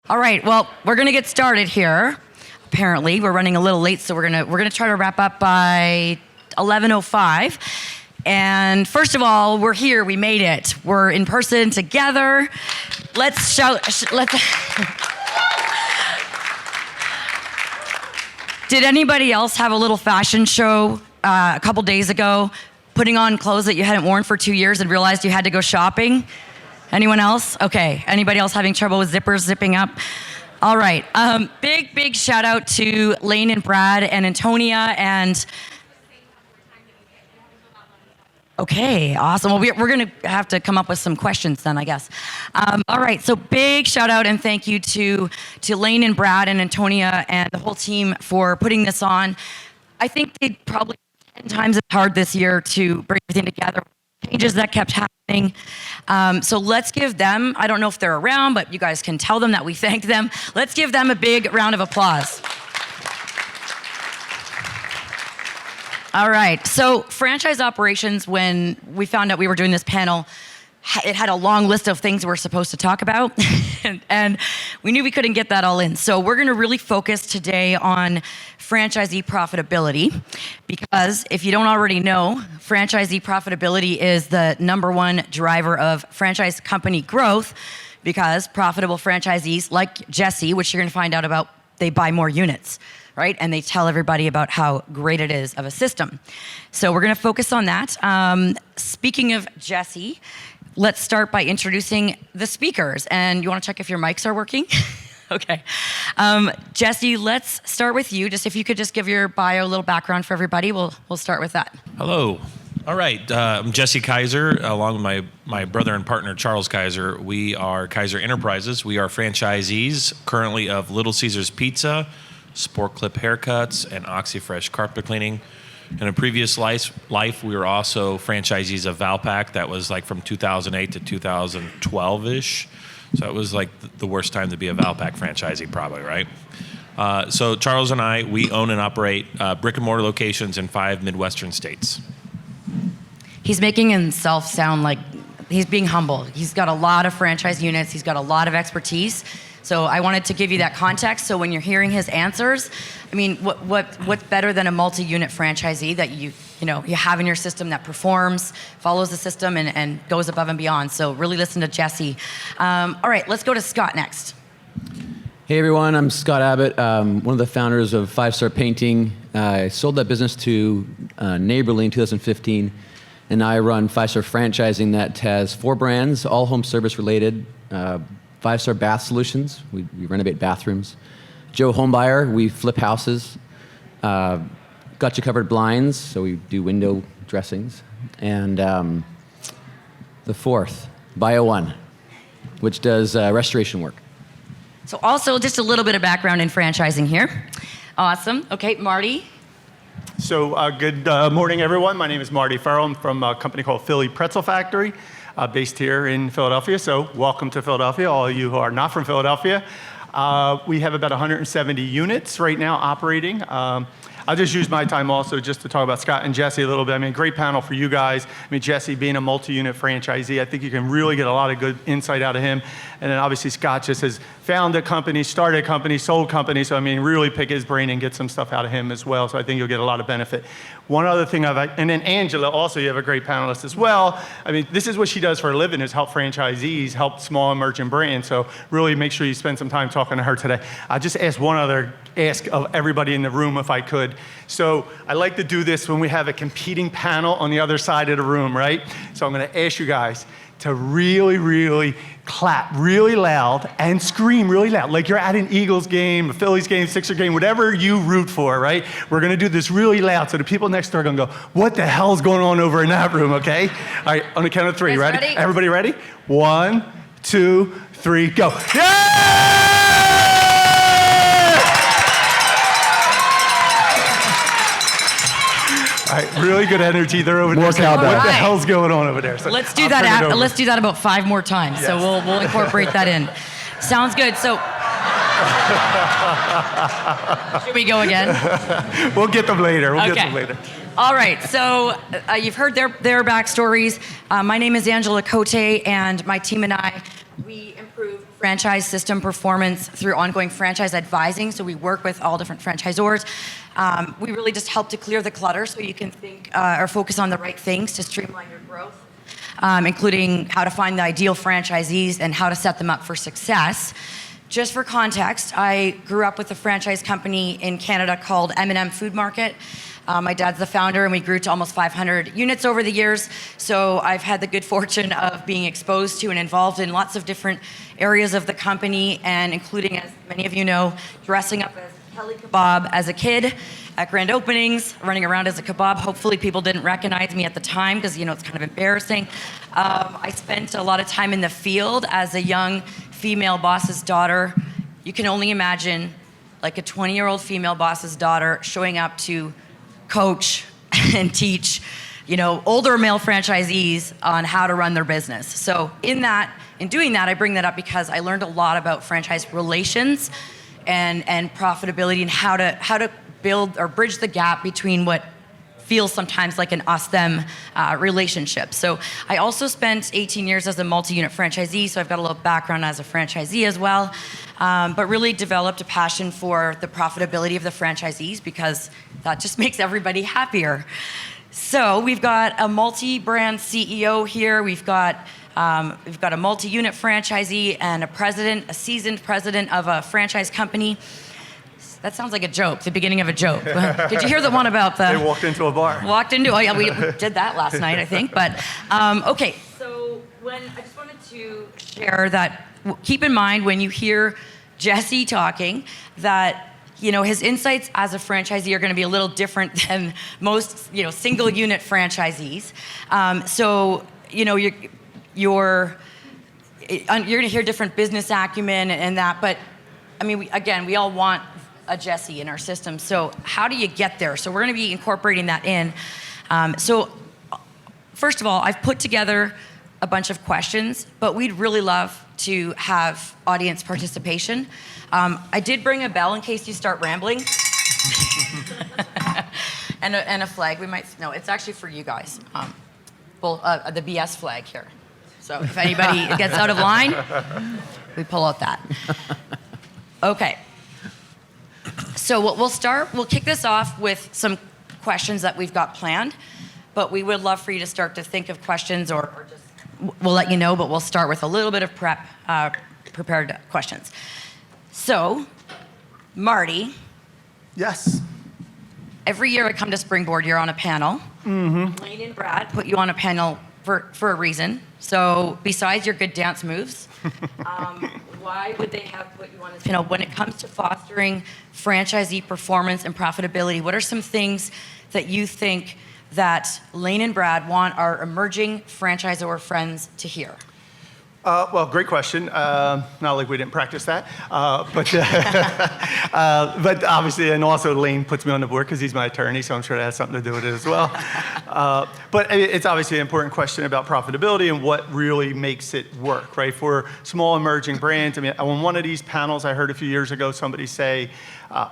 All right, well, we're gonna get started here. Apparently, we're running a little late, so we're gonna try to wrap up by 11:05. And first of all, we're here, we made it. We're in person together. Let's shout, Did anybody else have a little fashion show a couple days ago, putting on clothes that you hadn't worn for 2 years and realized you had to go shopping? Anyone else? Okay. Anybody else having trouble with zippers zipping up? All right. Big shout out to Lane and Brad and Antonia and... Okay, awesome. Well, we're going to have to come up with some questions then, I guess. All right, so big shout out and thank you to Lane and Brad and Antonia and the whole team for putting this on. I think they probably 10 times as hard this year to bring everything together. Changes that kept happening. So let's give them, I don't know if they're around, but you guys can tell them that we thanked them. Let's give them a big round of applause. All right, so franchise operations, when we found out we were doing this panel, it had a long list of things we were supposed to talk about, and we knew we couldn't get that all in. So we're gonna really focus today on franchisee profitability, because if you don't already know, franchisee profitability is the #1 driver of franchise company growth, because profitable franchisees like Jesse, which you're gonna find out about, they buy more units, right? And they tell everybody about how great it is of a system. So we're gonna focus on that. Speaking of Jesse, let's start by introducing the speakers. And you wanna check if your mics are working? Okay. Jesse, let's start with you. Just if you could just give your bio, a little background for everybody, we'll start with that. Hello. All right, I'm Jesse Kaiser, along with my brother and partner, Charles Kaiser. We are Kaiser Enterprises. We are franchisees currently of Little Caesars Pizza, Sport Clip Haircuts, and OxyFresh Carpet Cleaning. In a previous life, we were also franchisees of Valpak. That was like from 2008 to 2012-ish. So it was like the worst time to be a Valpak franchisee, probably, right? So Charles and I, we own and operate brick and mortar locations in 5 Midwestern states. He's making himself sound like he's being humble. He's got a lot of franchise units. He's got a lot of expertise. So I wanted to give you that context. So when you're hearing his answers, I mean, what's better than a multi-unit franchisee that you have in your system that performs, follows the system, and goes above and beyond. So really listen to Jesse. All right, let's go to Scott next. Hey everyone, I'm Scott Abbott, one of the founders of 5 Star Painting. I sold that business to Neighborly in 2015, and I run 5 Star Franchising that has 4 brands, all home service related. 5 Star Bath Solutions, we renovate bathrooms. Joe Homebuyer, we flip houses. Got You Covered Blinds, so we do window dressings. And the 4th, Bio One, which does restoration work. So also just a little bit of background in franchising here. Awesome. Okay, Marty. So good morning, everyone. My name is Marty Ferrill. I'm from a company called Philly Pretzel Factory, based here in Philadelphia. So welcome to Philadelphia, all of you who are not from Philadelphia. We have about 170 units right now operating. I'll just use my time also just to talk about Scott and Jesse a little bit. I mean, great panel for you guys. I mean, Jesse being a multi-unit franchisee, I think you can really get a lot of good insight out of him. And then obviously Scott just has founded a company, started a company, sold companies. So I mean, really pick his brain and get some stuff out of him as well. So I think you'll get a lot of benefit. One other thing and then Angela, also you have a great panelist as well. I mean, this is what she does for a living, is help franchisees, help small emerging brands. So really make sure you spend some time talking to her today. I just ask one other ask of everybody in the room if I could. So I like to do this when we have a competing panel on the other side of the room, right? So I'm gonna ask you guys to really, really clap really loud and scream really loud, like you're at an Eagles game, a Phillies game, Sixer game, whatever you root for, right? We're gonna do this really loud so the people next door are gonna go, what the hell's going on over in that room, okay? All right, on the count of 3, ready? Everybody ready? 1, 2, 3, go. Yeah! All right, really good energy. They're over there saying, what the hell's going on over there? So let's do that. Let's do that about 5 more times. Yes. So we'll incorporate that in. Sounds good. So should we go again? We'll get them later. We'll get them later. All right. So you've heard their backstories. My name is Angela Cote, and my team and I, we improve franchise system performance through ongoing franchise advising. So we work with all different franchisors. We really just help to clear the clutter so you can think or focus on the right things to streamline your growth, including how to find the ideal franchisees and how to set them up for success. Just for context, I grew up with a franchise company in Canada called M&M Food Market. My dad's the founder, and we grew to almost 500 units over the years. So I've had the good fortune of being exposed to and involved in lots of different areas of the company, and including, as many of you know, dressing up as Kelly Kebab as a kid at grand openings, running around as a kebab. Hopefully people didn't recognize me at the time because, it's kind of embarrassing. I spent a lot of time in the field as a young female boss's daughter. You can only imagine like a 20-year-old female boss's daughter showing up to coach and teach, older male franchisees on how to run their business. So in doing that, I bring that up because I learned a lot about franchise relations and profitability and how to build or bridge the gap between what feels sometimes like an us-them relationship. So I also spent 18 years as a multi-unit franchisee, so I've got a little background as a franchisee as well, but really developed a passion for the profitability of the franchisees because that just makes everybody happier. So we've got a multi-brand CEO here. We've got a multi-unit franchisee and a seasoned president of a franchise company. That sounds like a joke, the beginning of a joke. Did you hear the one about They walked into a bar. Oh yeah, we did that last night, I think. But okay, so I just wanted to share that, keep in mind when you hear Jesse talking that, his insights as a franchisee are going to be a little different than most, single unit franchisees. So, you're going to hear different business acumen and that, but I mean, we all want a Jesse in our system. So how do you get there? So we're going to be incorporating that in. So first of all, I've put together a bunch of questions, but we'd really love to have audience participation. I did bring a bell in case you start rambling. and a flag. No, it's actually for you guys. The BS flag here. So if anybody gets out of line, we pull out that. Okay. So we'll kick this off with some questions that we've got planned, but we would love for you to start to think of questions or just, we'll let you know, but we'll start with a little bit of prepared questions. So, Marty. Yes. Every year I come to Springboard, you're on a panel. Mm-hmm. Lane and Brad put you on a panel for a reason. So besides your good dance moves, why would they have put you on this panel? When it comes to fostering franchisee performance and profitability, what are some things that you think that Lane and Brad want our emerging franchisor friends to hear? Well, great question. Not like we didn't practice that, but obviously, and also Lane puts me on the board because he's my attorney, so I'm sure that has something to do with it as well. But it's obviously an important question about profitability and what really makes it work, right? For small emerging brands, I mean, on one of these panels I heard a few years ago, somebody say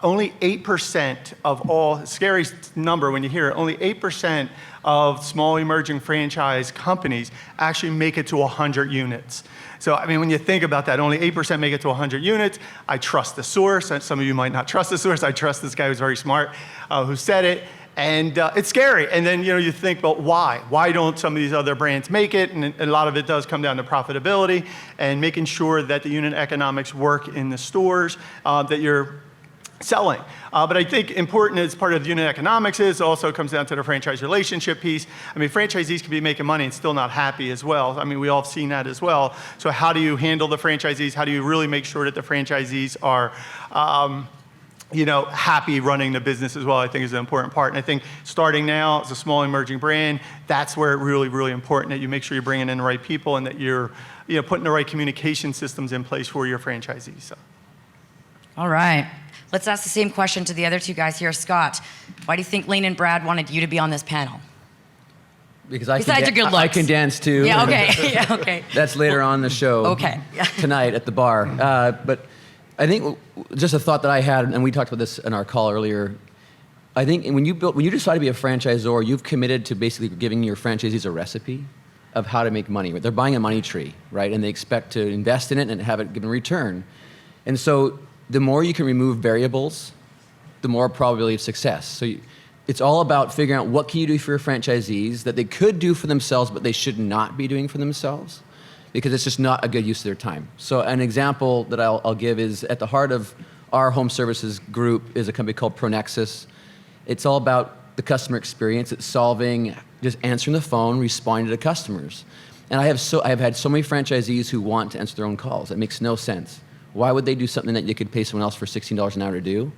only 8% of all, scary number when you hear it, only 8% of small emerging franchise companies actually make it to 100 units. So, I mean, when you think about that, only 8% make it to 100 units. I trust the source. Some of you might not trust the source. I trust this guy who's very smart who said it. And it's scary. And then, you think, well, why? Why don't some of these other brands make it? And a lot of it does come down to profitability and making sure that the unit economics work in the stores that you're selling. But I think important as part of the unit economics is also comes down to the franchise relationship piece. I mean, franchisees can be making money and still not happy as well. I mean, we all have seen that as well. So how do you handle the franchisees? How do you really make sure that the franchisees are happy running the business as well, I think is an important part. And I think starting now as a small emerging brand, that's where it really, really important that you make sure you're bringing in the right people and that you're putting the right communication systems in place for your franchisees. So. All right. Let's ask the same question to the other two guys here. Scott, why do you think Lane and Brad wanted you to be on this panel? Because Besides your good looks. I can dance too. Yeah, okay. Yeah, okay. That's later on in the show. Okay. Tonight at the bar. But I think just a thought that I had, and we talked about this in our call earlier. I think when you decide to be a franchisor, you've committed to basically giving your franchisees a recipe. of how to make money. They're buying a money tree, right? And they expect to invest in it and have it given return. And so the more you can remove variables, the more probability of success. So it's all about figuring out what can you do for your franchisees that they could do for themselves, but they should not be doing for themselves, because it's just not a good use of their time. So an example that I'll give is at the heart of our home services group is a company called ProNexus. It's all about the customer experience. It's solving, just answering the phone, responding to customers. And I have had so many franchisees who want to answer their own calls. It makes no sense. Why would they do something that you could pay someone else for $16 an hour to do,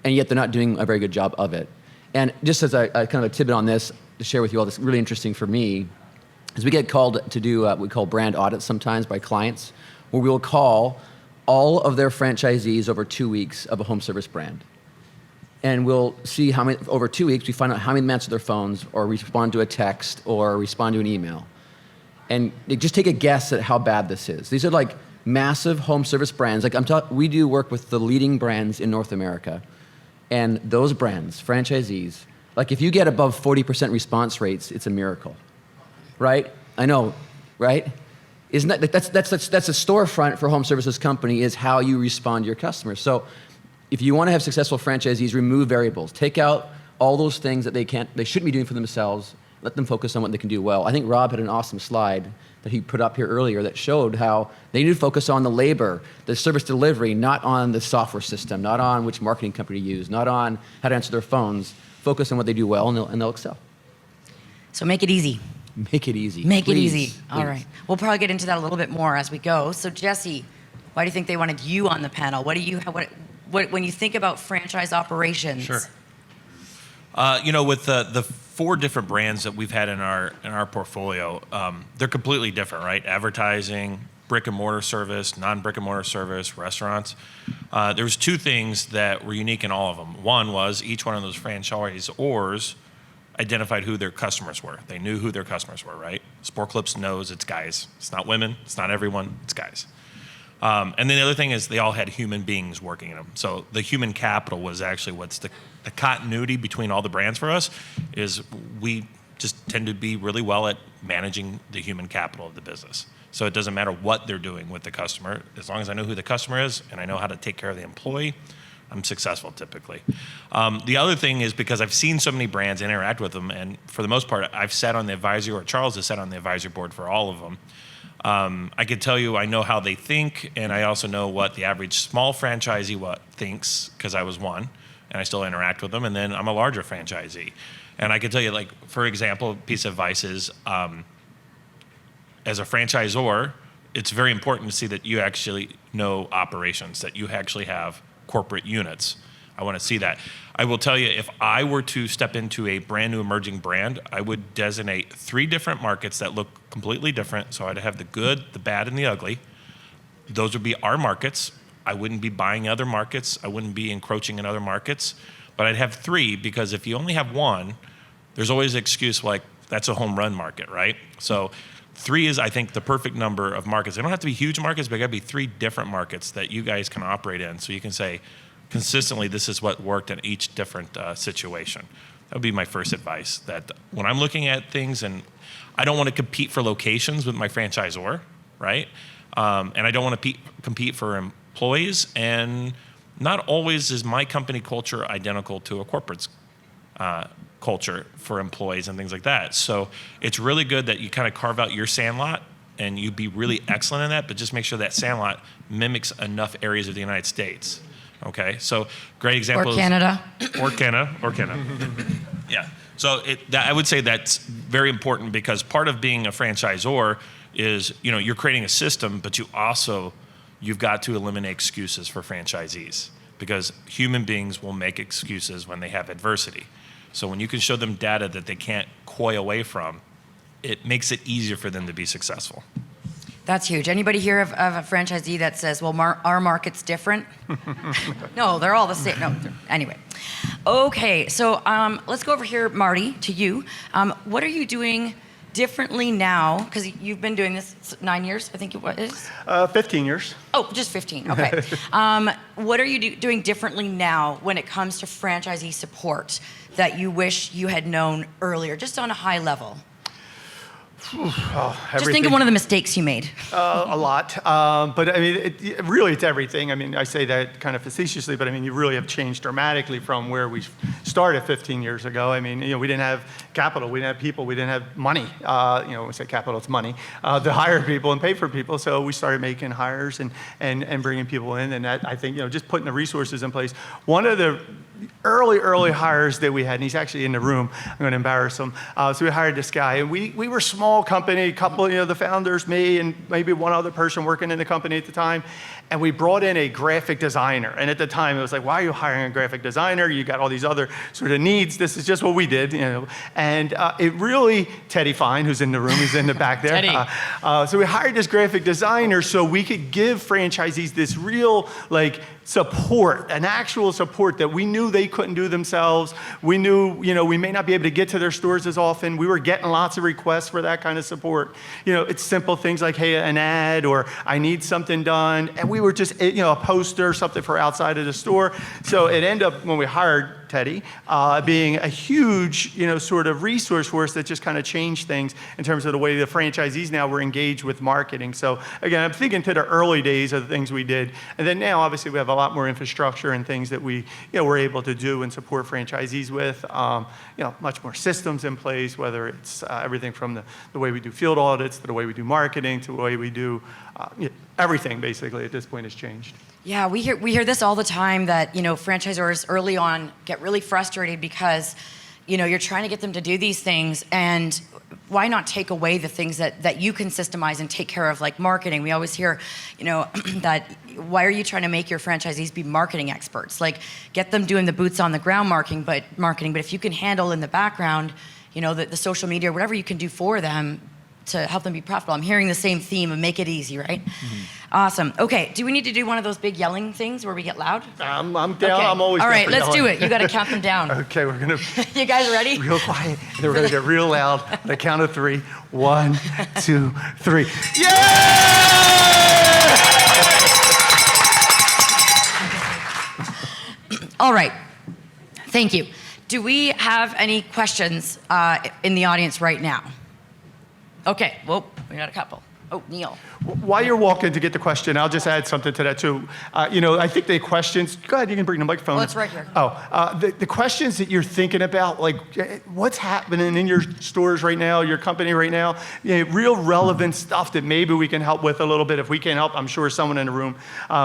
and yet they're not doing a very good job of it? And just as a kind of a tidbit on this, to share with you all, this really interesting for me, is we get called to do what we call brand audits sometimes by clients, where we will call all of their franchisees over 2 weeks of a home service brand. And we'll see how many, over 2 weeks, we find out how many of them answer their phones or respond to a text or respond to an email. And they just take a guess at how bad this is. These are like massive home service brands. Like we do work with the leading brands in North America. And those brands, franchisees, like if you get above 40% response rates, it's a miracle, right? I know, right? Isn't that's a storefront for a home services company, is how you respond to your customers. So if you want to have successful franchisees, remove variables. Take out all those things that they shouldn't be doing for themselves. Let them focus on what they can do well. I think Rob had an awesome slide that he put up here earlier that showed how they need to focus on the labor, the service delivery, not on the software system, not on which marketing company to use, not on how to answer their phones. Focus on what they do well, and they'll excel. So make it easy. Make it easy. Make Please. it easy. All right. We'll probably get into that a little bit more as we go. So Jesse, why do you think they wanted you on the panel? What when you think about franchise operations? Sure. With the 4 different brands that we've had in our portfolio, they're completely different, right? Advertising, brick and mortar service, non-brick and mortar service, restaurants. There was 2 things that were unique in all of them. One was each one of those franchisors identified who their customers were. They knew who their customers were, right? Sport Clips knows it's guys. It's not women. It's not everyone. It's guys. And then the other thing is they all had human beings working in them. So the human capital was actually what's the continuity between all the brands for us, is we just tend to be really well at managing the human capital of the business. So it doesn't matter what they're doing with the customer. As long as I know who the customer is and I know how to take care of the employee, I'm successful typically. The other thing is, because I've seen so many brands interact with them, and for the most part, I've sat on the advisory, or Charles has sat on the advisory board for all of them. I can tell you I know how they think, and I also know what the average small franchisee thinks, because I was one, and I still interact with them, and then I'm a larger franchisee. And I can tell you, like, for example, a piece of advice is, as a franchisor, it's very important to see that you actually know operations, that you actually have corporate units. I want to see that. I will tell you, if I were to step into a brand new emerging brand, I would designate 3 different markets that look completely different. So I'd have the good, the bad, and the ugly. Those would be our markets. I wouldn't be buying other markets. I wouldn't be encroaching in other markets. But I'd have 3, because if you only have 1, there's always an excuse like, that's a home run market, right? So 3 is, I think, the perfect number of markets. They don't have to be huge markets, but they got to be 3 different markets that you guys can operate in. So you can say, consistently, this is what worked in each different situation. That would be my first advice, that when I'm looking at things, and I don't want to compete for locations with my franchisor, right? And I don't want to compete for employees, and not always is my company culture identical to a corporate's culture for employees and things like that. So it's really good that you kind of carve out your sandlot and you be really excellent in that, but just make sure that sandlot mimics enough areas of the United States. Okay, so great example. Or Canada. Or Canada. Yeah. So I would say that's very important, because part of being a franchisor is, you're creating a system, but you've got to eliminate excuses for franchisees, because human beings will make excuses when they have adversity. So when you can show them data that they can't coy away from, it makes it easier for them to be successful. That's huge. Anybody here of a franchisee that says, well, our market's different? No, they're all the same. No, anyway. Okay, so let's go over here, Marty, to you. What are you doing differently now? Because you've been doing this 9 years, I think it is? 15 years. Oh, just 15, okay. What are you doing differently now when it comes to franchisee support that you wish you had known earlier, just on a high level? Just think of one of the mistakes you made. A lot. But I mean, really, it's everything. I mean, I say that kind of facetiously, but I mean, you really have changed dramatically from where we started 15 years ago. I mean, we didn't have capital, we didn't have people, we didn't have money. When we say capital, it's money to hire people and pay for people. So we started making hires and bringing people in. And that, I think, just putting the resources in place. One of the early hires that we had, and he's actually in the room, I'm going to embarrass him. So we hired this guy, and we were a small company, a couple, the founders, me, and maybe one other person working in the company at the time. And we brought in a graphic designer. And at the time, it was like, why are you hiring a graphic designer? You got all these other sort of needs. This is just what we did, And it really, Teddy Fine, who's in the room, he's in the back there. Teddy. So we hired this graphic designer so we could give franchisees this real, support, an actual support that we knew they couldn't do themselves. We knew, we may not be able to get to their stores as often. We were getting lots of requests for that kind of support. It's simple things like, hey, an ad, or I need something done. And we were just, a poster, something for outside of the store. So it ended up, when we hired Teddy, being a huge, sort of resource for us that just kind of changed things in terms of the way the franchisees now were engaged with marketing. So again, I'm thinking to the early days of the things we did. And then now, obviously, we have a lot more infrastructure and things that we, we're able to do and support franchisees with. Much more systems in place, whether it's everything from the way we do field audits to the way we do marketing to the way we do everything, basically, at this point has changed. Yeah, we hear this all the time that, franchisors early on get really frustrated because, you're trying to get them to do these things, and why not take away the things that you can systemize and take care of, like marketing? We always hear, that why are you trying to make your franchisees be marketing experts? Like, get them doing the boots on the ground marketing, but if you can handle in the background, the social media, whatever you can do for them to help them be profitable. I'm hearing the same theme of make it easy, right? Mm-hmm. Awesome. Okay, do we need to do one of those big yelling things where we get loud? I'm down. Okay. I'm always all down right, for let's yelling. do it. You got to count them down. Okay, we're going to... You guys ready? Real quiet. And then we're going to get real loud on the count of 3. 1, 2, 3. Yeah! All right. Thank you. Do we have any questions in the audience right now? Okay, well, we got a couple. Oh, Neil. While you're walking to get the question, I'll just add something to that too. I think the questions, go ahead, you can bring the microphone. Oh, it's right here. The questions that you're thinking about, like what's happening in your stores right now, your company right now, real relevant stuff that maybe we can help with a little bit. If we can't help, I'm sure someone in the room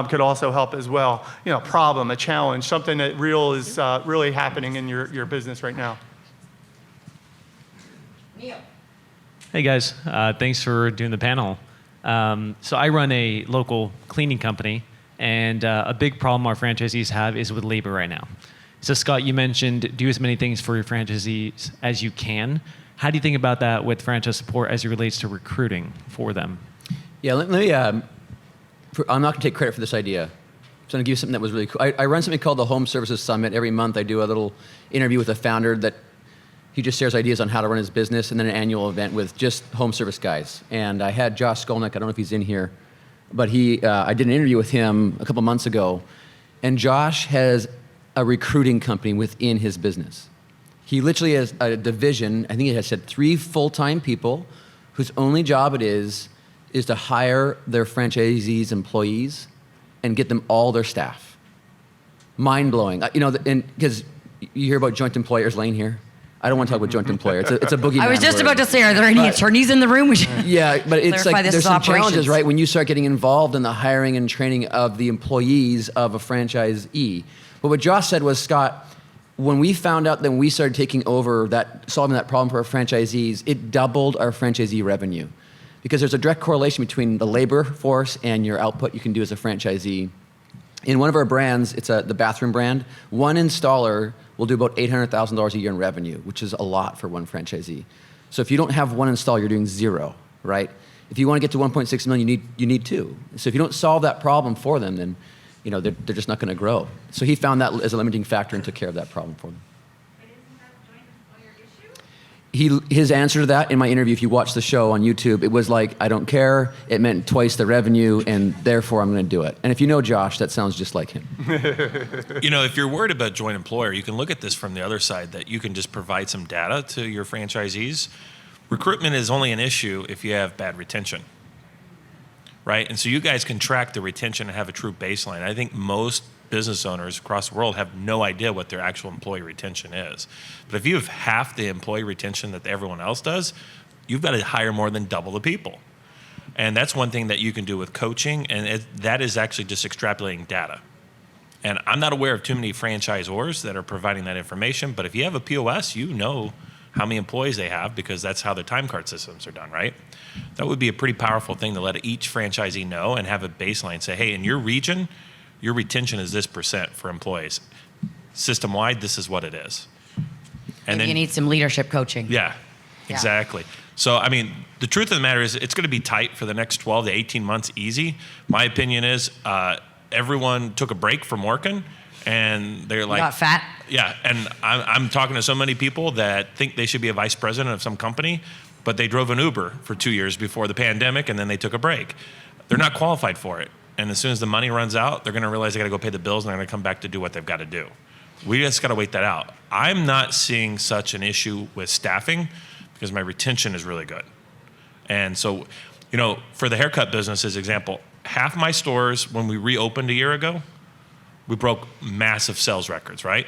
could also help as well. A problem, a challenge, something that is really happening in your business right now. Neil. Hey guys, thanks for doing the panel. So I run a local cleaning company, and a big problem our franchisees have is with labor right now. So Scott, you mentioned do as many things for your franchisees as you can. How do you think about that with franchise support as it relates to recruiting for them? Yeah, let me, I'm not going to take credit for this idea. I'm going to give you something that was really cool. I run something called the Home Services Summit. Every month I do a little interview with a founder that he just shares ideas on how to run his business, and then an annual event with just home service guys. And I had Josh Skolnick, I don't know if he's in here, but I did an interview with him a couple months ago, and Josh has a recruiting company within his business. He literally has a division, I think he has said 3 full-time people whose only job it is to hire their franchisees' employees and get them all their staff. Mind-blowing. Because you hear about joint employers laying here. I don't want to talk about joint employer. It's a boogeyman. I was just word. about to say, are there any attorneys in the room? Yeah, but it's Clarify like this there's is some operations. challenges, right? When you start getting involved in the hiring and training of the employees of a franchisee. But what Josh said was, Scott, when we found out that we started taking over solving that problem for our franchisees, it doubled our franchisee revenue. Because there's a direct correlation between the labor force and your output you can do as a franchisee. In one of our brands, it's the bathroom brand, one installer will do about $800,000 a year in revenue, which is a lot for one franchisee. So if you don't have one installer, you're doing 0, right? If you want to get to 1.6 million, you need 2. So if you don't solve that problem for them, then they're just not going to grow. So he found that as a limiting factor and took care of that problem for them. His answer to that in my interview, if you watch the show on YouTube, it was like, I don't care. It meant twice the revenue, and therefore I'm going to do it. And if you know Josh, that sounds just like him. If you're worried about joint employer, you can look at this from the other side, that you can just provide some data to your franchisees. recruitment is only an issue if you have bad retention, right? And so you guys can track the retention and have a true baseline. I think most business owners across the world have no idea what their actual employee retention is. But if you have half the employee retention that everyone else does, you've got to hire more than double the people. And that's one thing that you can do with coaching, and that is actually just extrapolating data. And I'm not aware of too many franchisors that are providing that information, but if you have a POS, you know how many employees they have because that's how their time card systems are done, right? That would be a pretty powerful thing to let each franchisee know and have a baseline. Say, hey, in your region, your retention is this % for employees. System-wide, this is what it is. And Maybe you need some leadership coaching. Yeah, exactly. So, I mean, the truth of the matter is it's going to be tight for the next 12 to 18 months easy. My opinion is everyone took a break from working and they're like... got fat? Yeah, and I'm talking to so many people that think they should be a vice president of some company, but they drove an Uber for 2 years before the pandemic and then they took a break. They're not qualified for it. And as soon as the money runs out, they're going to realize they got to go pay the bills and they're going to come back to do what they've got to do. We just got to wait that out. I'm not seeing such an issue with staffing because my retention is really good. And so, you know, for the haircut business, as example, half my stores, when we reopened a year ago, we broke massive sales records, right?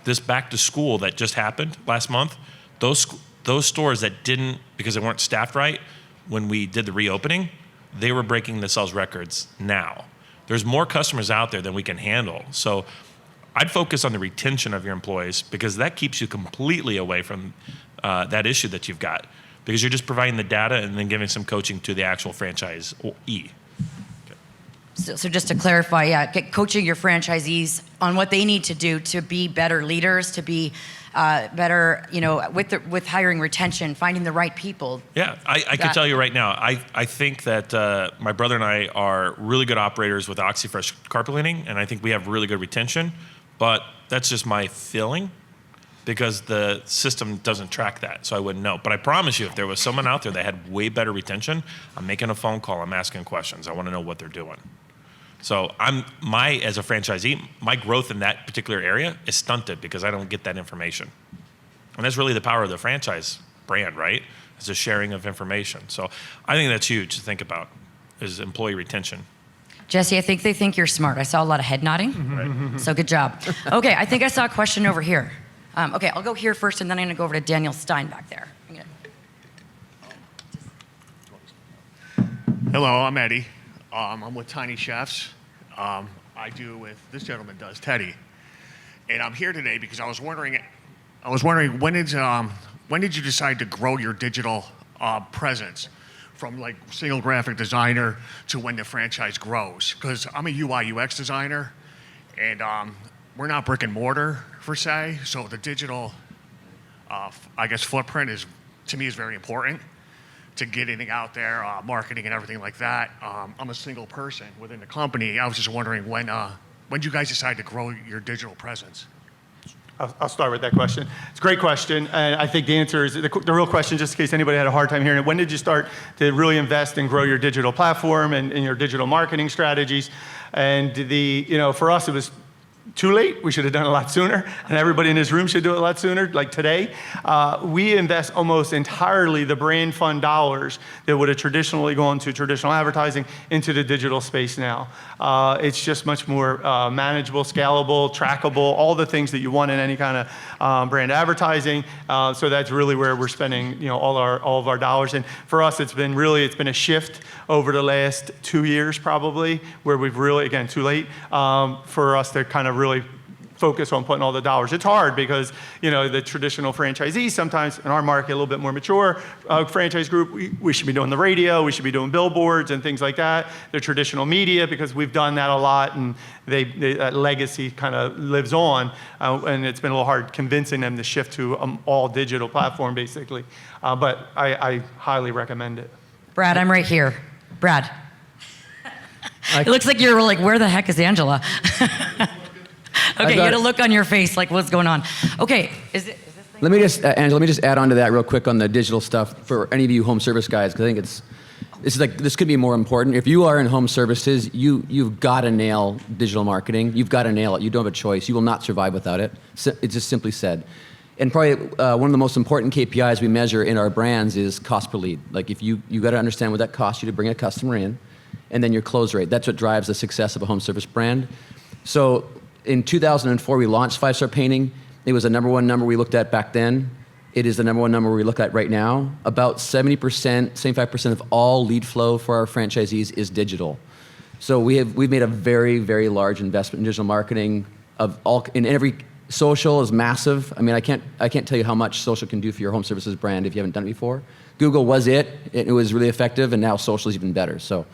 This back to school that just happened last month, those stores that didn't, because they weren't staffed right, when we did the reopening, they were breaking the sales records now. There's more customers out there than we can handle. So I'd focus on the retention of your employees because that keeps you completely away from that issue that you've got because you're just providing the data and then giving some coaching to the actual franchisee. So just to clarify, coaching your franchisees on what they need to do to be better leaders, to be better, you know, with hiring, retention, finding the right people. Yeah, I can tell you right now, I think that my brother and I are really good operators with OxyFresh carpet cleaning, and I think we have really good retention, but that's just my feeling because the system doesn't track that, so I wouldn't know. But I promise you, if there was someone out there that had way better retention, I'm making a phone call, I'm asking questions, I want to know what they're doing. So as a franchisee, my growth in that particular area is stunted because I don't get that information. And that's really the power of the franchise brand, right? It's a sharing of information. So I think that's huge to think about is employee retention. Jesse, I think they think you're smart. I saw a lot of head nodding. Right. So good job. Okay, I think I saw a question over here. Okay, I'll go here first and then I'm gonna go over to Daniel Stein back there. Hello, I'm Eddie. I'm with Tiny Chefs. I do with this gentleman does Teddy, and I'm here today because I was wondering when did you decide to grow your digital presence from like single graphic designer to when the franchise grows? Because I'm a UI UX designer, and we're not brick and mortar per se, so the digital, I guess, footprint is to me is very important to get anything out there, marketing and everything like that. I'm a single person within the company. I was just wondering when did you guys decide to grow your digital presence? I'll start with that question. It's a great question, and I think the answer is, the real question, just in case anybody had a hard time hearing it, when did you start to really invest and grow your digital platform and your digital marketing strategies? And for us, it was too late. We should have done it a lot sooner, and everybody in this room should do it a lot sooner, like today. We invest almost entirely the brand fund dollars that would have traditionally gone to traditional advertising into the digital space now. It's just much more manageable, scalable, trackable, all the things that you want in any kind of brand advertising. So that's really where we're spending all of our dollars. And for us, it's been a shift over the last 2 years probably, where we've really, again, too late for us to kind of really focus on putting all the dollars. It's hard because the traditional franchisees sometimes in our market, a little bit more mature franchise group, we should be doing the radio, we should be doing billboards and things like that. The traditional media, because we've done that a lot, and that legacy kind of lives on, and it's been a little hard convincing them to shift to all digital platform basically. But I highly recommend it. Brad, I'm right here. Brad. It looks like you're like, where the heck is Angela? Okay, you had a look on your face like, what's going on? Okay, is this thing? Angela, let me just add on to that real quick on the digital stuff for any of you home service guys, because I think this could be more important. If you are in home services, you've got to nail digital marketing. You've got to nail it. You don't have a choice. You will not survive without it. It's just simply said. And probably one of the most important KPIs we measure in our brands is cost per lead. Like if you got to understand what that costs you to bring a customer in, and then your close rate. That's what drives the success of a home service brand. So in 2004, we launched 5-Star Painting. It was the number one number we looked at back then. It is the number one number we look at right now. About 70%, 75% of all lead flow for our franchisees is digital. So we've made a very, very large investment in digital marketing in every. Social is massive. I mean, I can't tell you how much social can do for your home services brand if you haven't done it before. Google was it was really effective, and now social is even better. So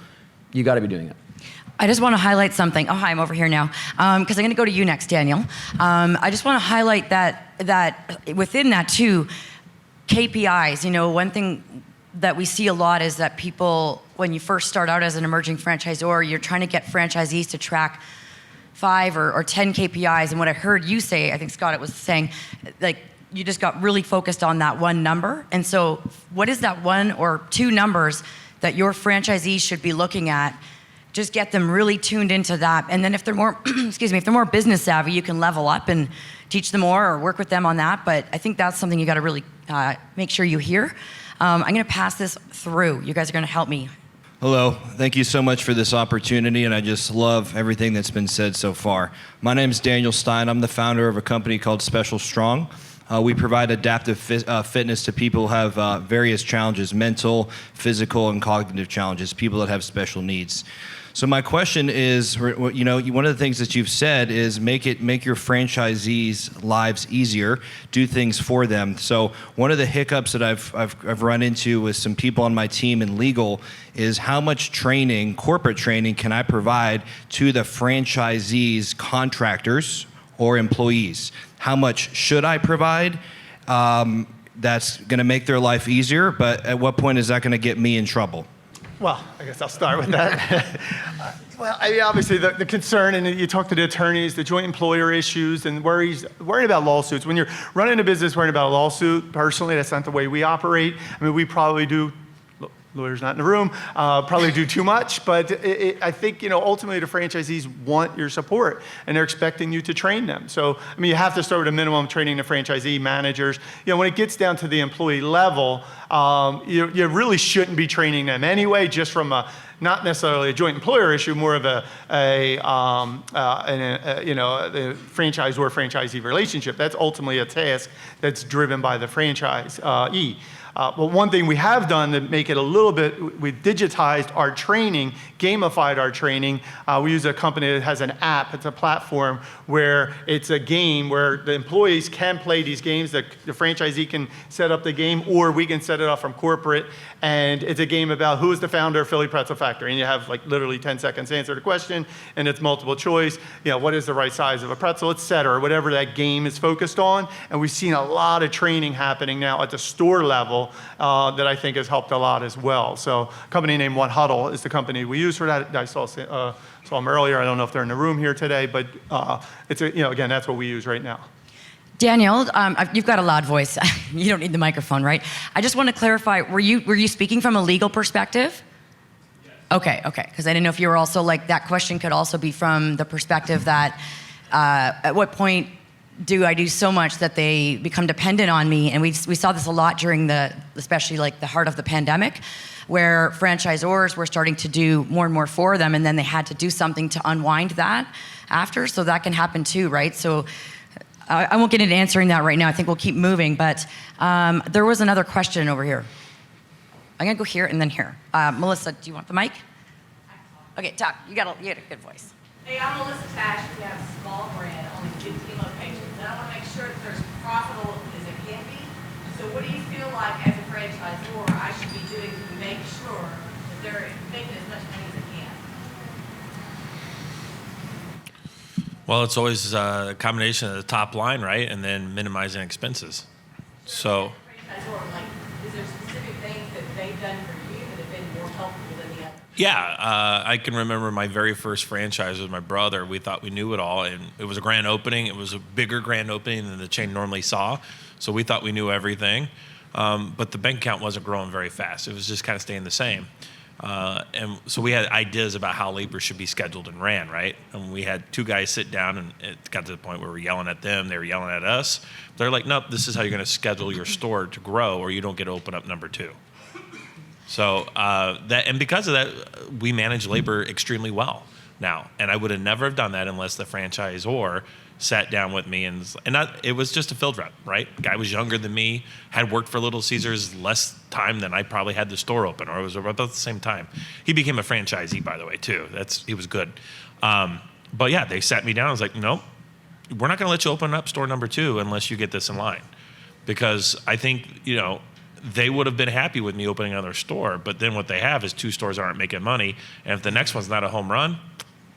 you got to be doing it. I just want to highlight something. Oh, hi, I'm over here now. Because I'm going to go to you next, Daniel. I just want to highlight that within that too, KPIs. You know, one thing that we see a lot is that people, when you first start out as an emerging franchisor, you're trying to get franchisees to track 5 or 10 KPIs. And what I heard you say, I think Scott was saying, like, you just got really focused on that one number. And so what is that 1 or 2 numbers that your franchisees should be looking at? Just get them really tuned into that. And then if they're more, if they're more business savvy, you can level up and teach them more or work with them on that. But I think that's something you got to really make sure you hear. I'm going to pass this through. You guys are going to help me. Hello, thank you so much for this opportunity, and I just love everything that's been said so far. My name is Daniel Stein. I'm the founder of a company called Special Strong. We provide adaptive fitness to people who have various challenges, mental, physical, and cognitive challenges, people that have special needs. So my question is, you know, one of the things that you've said is make your franchisees' lives easier, do things for them. So one of the hiccups that I've run into with some people on my team in legal is how much training, corporate training, can I provide to the franchisees' contractors or employees? How much should I provide? That's going to make their life easier, but at what point is that going to get me in trouble? Well, I guess I'll start with that. Well, I mean, obviously the concern, and you talk to the attorneys, the joint employer issues, and worried about lawsuits. When you're running a business worried about a lawsuit, personally, that's not the way we operate. I mean, we probably do. Lawyers not in the room, probably do too much, but I think, you know, ultimately the franchisees want your support and they're expecting you to train them. So, I mean, you have to start with a minimum training the franchisee managers. You know, when it gets down to the employee level, you really shouldn't be training them anyway, just from not necessarily a joint employer issue, more of the franchisor-franchisee relationship. That's ultimately a task that's driven by the franchisee. But one thing we have done to make it a little bit, we digitized our training, gamified our training. We use a company that has an app. It's a platform where it's a game where the employees can play these games. The franchisee can set up the game, or we can set it up from corporate. And it's a game about who is the founder of Philly Pretzel Factory. And you have like literally 10 seconds to answer the question, and it's multiple choice. You know, what is the right size of a pretzel, et cetera, whatever that game is focused on. And we've seen a lot of training happening now at the store level that I think has helped a lot as well. So a company named One Huddle is the company we use for that. I saw them earlier. I don't know if they're in the room here today, but again, that's what we use right now. Daniel, you've got a loud voice. You don't need the microphone, right? I just want to clarify, were you speaking from a legal perspective? Yes. Okay, because I didn't know if you were also, like, that question could also be from the perspective that at what point do I do so much that they become dependent on me? And we saw this a lot during especially like the heart of the pandemic, where franchisors were starting to do more and more for them, and then they had to do something to unwind that after. So that can happen too, right? So I won't get into answering that right now. I think we'll keep moving. But there was another question over here. I'm gonna go here and then here. Melissa, do you want the mic? Okay, talk. You got a good voice. Hey, I'm Melissa Tash. We have a small brand, only 15 locations. And I want to make sure that they're as profitable as it can be. So what do you feel like as a franchisor I should be doing to make sure that they're making as much money as they can? Well, it's always a combination of the top line, right? And then minimizing expenses. So. Franchisor, like, is there specific things that they've done for you that have been more helpful than the others? Yeah, I can remember my very first franchise with my brother. We thought we knew it all, and it was a grand opening. It was a bigger grand opening than the chain normally saw, so we thought we knew everything. But the bank account wasn't growing very fast. It was just kind of staying the same. And so we had ideas about how labor should be scheduled and ran, right? And we had two guys sit down, and it got to the point where we were yelling at them. They were yelling at us. They're like, nope, this is how you're going to schedule your store to grow, or you don't get to open up number 2. So and because of that, we manage labor extremely well now. And I would have never have done that unless the franchisor sat down with me it was just a field rep, right? Guy was younger than me, had worked for Little Caesars less time than I probably had the store open, or it was about the same time. He became a franchisee, by the way, too. He was good. But yeah, they sat me down. I was like, nope, we're not going to let you open up store number 2 unless you get this in line. Because I think, they would have been happy with me opening another store, but then what they have is 2 stores aren't making money, and if the next one's not a home run,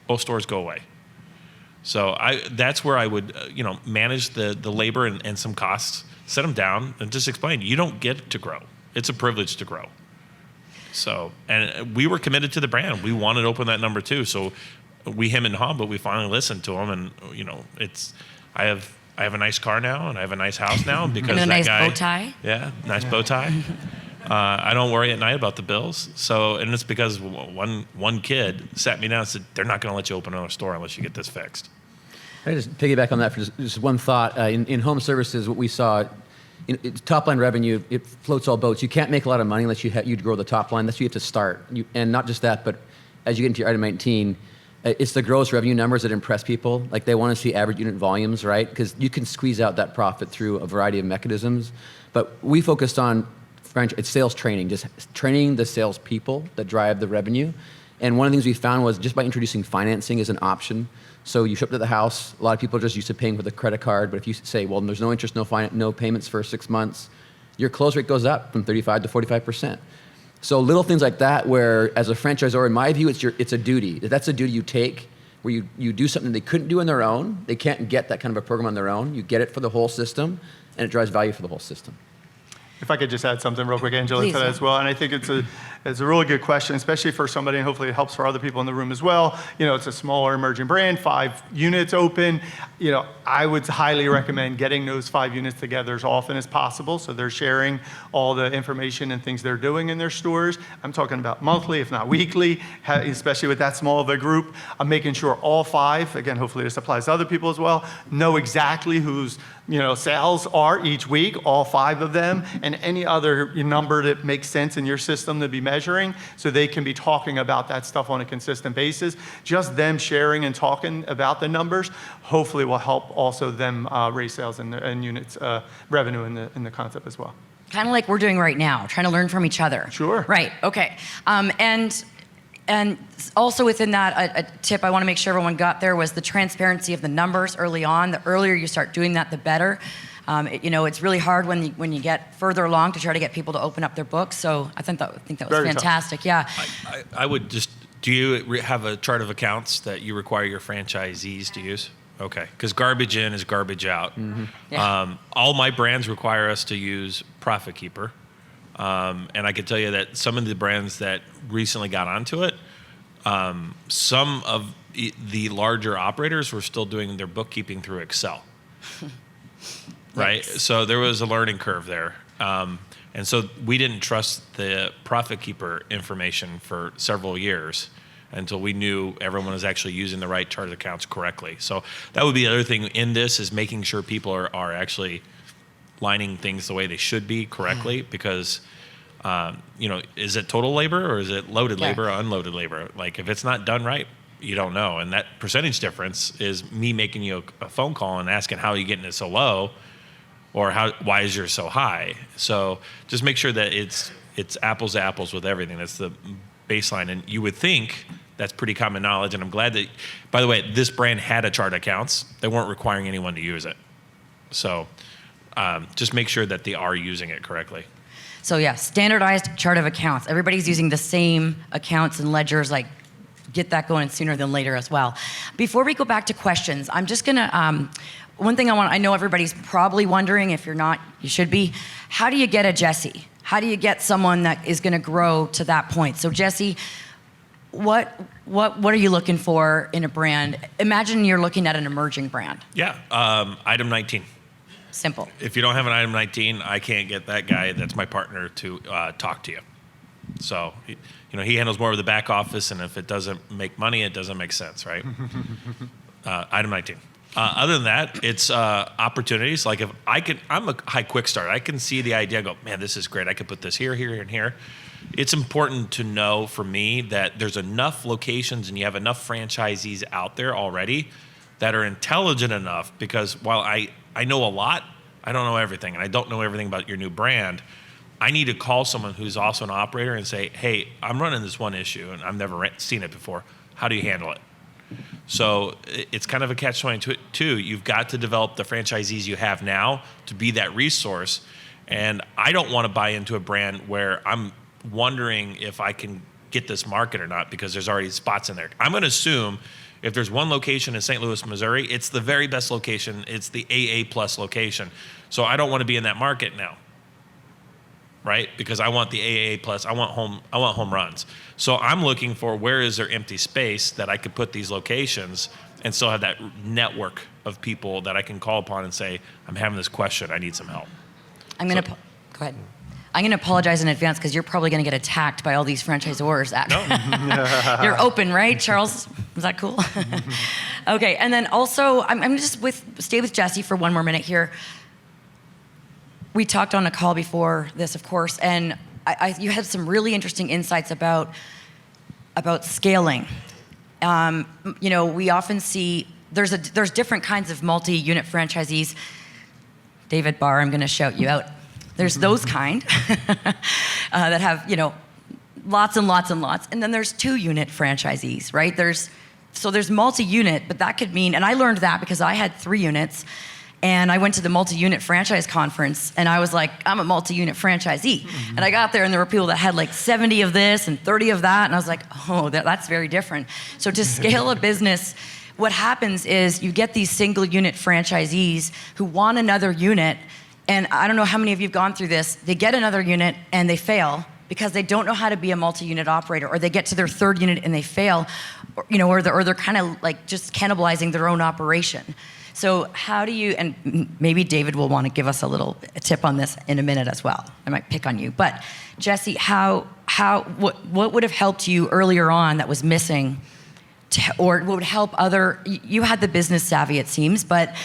both stores go away. So that's where I would, manage the labor and some costs, set them down, and just explain, you don't get to grow. It's a privilege to grow. So, and we were committed to the brand. We wanted to open that number 2. So we hem and haw, but we finally listened to them, and I have a nice car now, and I have a nice house now because and a that nice guy, bow tie. Yeah, nice bow tie. I don't worry at night about the bills. So, and it's because one kid sat me down and said, they're not going to let you open another store unless you get this fixed. Can I just piggyback on that for just one thought? In home services, what we saw, top line revenue, it floats all boats. You can't make a lot of money unless you'd grow the top line. That's where you have to start. And not just that, but as you get into your item 19, it's the gross revenue numbers that impress people. Like they want to see average unit volumes, right? Because you can squeeze out that profit through a variety of mechanisms. But we focused on it's sales training, just training the salespeople that drive the revenue. And one of the things we found was just by introducing financing as an option. So you show up to the house. A lot of people are just used to paying with a credit card. But if you say, well, there's no interest, no payments for 6 months, your close rate goes up from 35 to 45%. So little things like that, where as a franchisor, in my view, it's a duty. That's a duty you take, where you do something they couldn't do on their own. They can't get that kind of a program on their own. You get it for the whole system, and it drives value for the whole system. If I could just add something real quick, Angela, Please, to that as well. And I think it's a really good question, especially for somebody, and hopefully it helps for other people in the room as well. It's a smaller emerging brand, 5 units open. I would highly recommend getting those 5 units together as often as possible, so they're sharing all the information and things they're doing in their stores. I'm talking about monthly, if not weekly, especially with that small of a group. I'm making sure all 5, again, hopefully this applies to other people as well, know exactly whose sales are each week, all 5 of them, and any other number that makes sense in your system to be measuring, so they can be talking about that stuff on a consistent basis. Just them sharing and talking about the numbers hopefully will help also them raise sales and units revenue in the concept as well. Kind of like we're doing right now, trying to learn from each other. Sure. Right, okay. And also within that, a tip I want to make sure everyone got there was the transparency of the numbers early on. The earlier you start doing that, the better. It's really hard when you get further along to try to get people to open up their books. So I think that was Very fantastic. tough. Yeah. I would just, do you have a chart of accounts that you require your franchisees to use? Okay, because garbage in is garbage out. Mm-hmm. Yeah. All my brands require us to use Profit Keeper. And I can tell you that some of the brands that recently got onto it, some of the larger operators were still doing their bookkeeping through Excel. Right? Yikes. So there was a learning curve there. And so we didn't trust the Profit Keeper information for several years until we knew everyone was actually using the right chart of accounts correctly. So that would be the other thing in this, is making sure people are actually lining things the way they should be correctly, because is it total labor or is it loaded labor or unloaded labor? Like if it's not done right, you don't know. And that percentage difference is me making you a phone call and asking, how are you getting it so low? Or why is yours so high? So just make sure that it's apples to apples with everything. That's the baseline. And you would think that's pretty common knowledge. And I'm glad that, by the way, this brand had a chart of accounts. They weren't requiring anyone to use it. So just make sure that they are using it correctly. So yeah, standardized chart of accounts. Everybody's using the same accounts and ledgers, like get that going sooner than later as well. Before we go back to questions, I'm just gonna, one thing I know everybody's probably wondering, if you're not, you should be, how do you get a Jesse? How do you get someone that is gonna grow to that point? So Jesse, what are you looking for in a brand? Imagine you're looking at an emerging brand. Yeah, item 19. Simple. If you don't have an item 19, I can't get that guy that's my partner to talk to you. So, he handles more of the back office, and if it doesn't make money, it doesn't make sense, right? Item 19. Other than that, it's opportunities. Like I'm a high quick start. I can see the idea and go, man, this is great. I could put this here, here, and here. It's important to know for me that there's enough locations and you have enough franchisees out there already that are intelligent enough, because while I know a lot, I don't know everything, and I don't know everything about your new brand. I need to call someone who's also an operator and say, hey, I'm running this one issue and I've never seen it before. How do you handle it? So it's kind of a catch-22. You've got to develop the franchisees you have now to be that resource. And I don't want to buy into a brand where I'm wondering if I can get this market or not, because there's already spots in there. I'm going to assume if there's one location in St. Louis, Missouri, it's the very best location. It's the AA plus location. So I don't want to be in that market now, right? Because I want the AA plus. I want home runs. So I'm looking for where is there empty space that I could put these locations and still have that network of people that I can call upon and say, I'm having this question. I need some help. Go ahead. I'm going to apologize in advance because you're probably going to get attacked by all these franchisors. No. You're open, right, Charles? Is that cool? Okay, and then also, I'm just stay with Jesse for one more minute here. We talked on a call before this, of course, and you had some really interesting insights about scaling. We often see there's different kinds of multi-unit franchisees. David Barr, I'm going to shout you out. There's those kind that have, lots and lots and lots. And then there's 2-unit franchisees, right? There's multi-unit, but that could mean, and I learned that because I had 3 units, and I went to the multi-unit franchise conference, and I was like, I'm a multi-unit franchisee. Mm-hmm. And I got there, and there were people that had like 70 of this and 30 of that, and I was like, oh, that's very different. So to scale a business, what happens is you get these single-unit franchisees who want another unit. And I don't know how many of you have gone through this. They get another unit and they fail because they don't know how to be a multi-unit operator, or they get to their 3rd unit and they fail, or they're kind of like just cannibalizing their own operation. So how do you, and maybe David will want to give us a little tip on this in a minute as well. I might pick on you. But Jesse, what would have helped you earlier on that was missing, or what would help you had the business savvy, it seems, but